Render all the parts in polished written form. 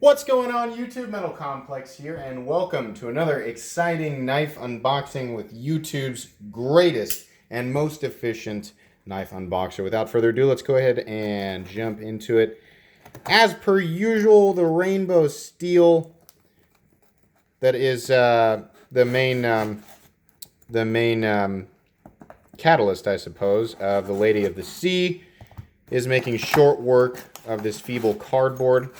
What's going on YouTube? Metal Complex here, and welcome to another exciting knife unboxing with YouTube's greatest and most efficient knife unboxer. Without further ado, let's go ahead and jump into it. As per usual, the rainbow steel that is the main catalyst, I suppose, of the Lady of the Sea is making short work of this feeble cardboard.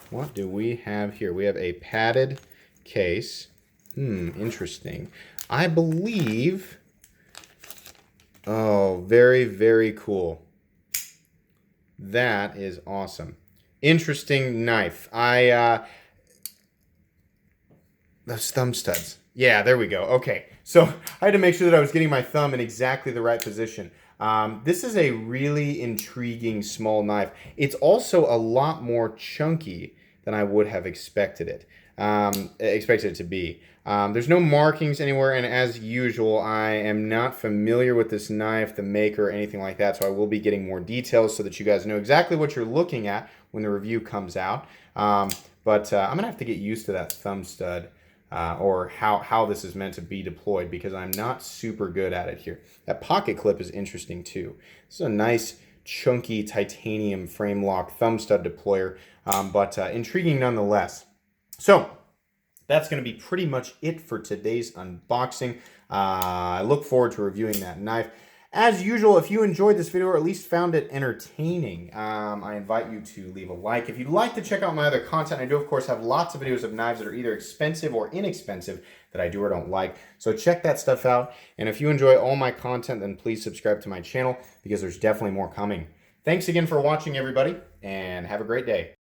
What do we have here? We have a padded case. Interesting. I believe... Oh, very, very cool. That is awesome. Interesting knife. Those thumb studs. Yeah, there we go. Okay, so I had to make sure that I was getting my thumb in exactly the right position. This is a really intriguing small knife. It's also a lot more chunky than I would have expected it to be. There's no markings anywhere, and as usual, I am not familiar with this knife, the maker, or anything like that, so I will be getting more details so that you guys know exactly what you're looking at when the review comes out. But I'm going to have to get used to that thumb stud. Or how this is meant to be deployed, because I'm not super good at it here. That pocket clip is interesting too. This is a nice chunky titanium frame lock thumb stud deployer, but intriguing nonetheless. So that's going to be pretty much it for today's unboxing. I look forward to reviewing that knife. As usual, if you enjoyed this video or at least found it entertaining, I invite you to leave a like. If you'd like to check out my other content, I do, of course, have lots of videos of knives that are either expensive or inexpensive that I do or don't like. So check that stuff out. And if you enjoy all my content, then please subscribe to my channel because there's definitely more coming. Thanks again for watching, everybody, and have a great day.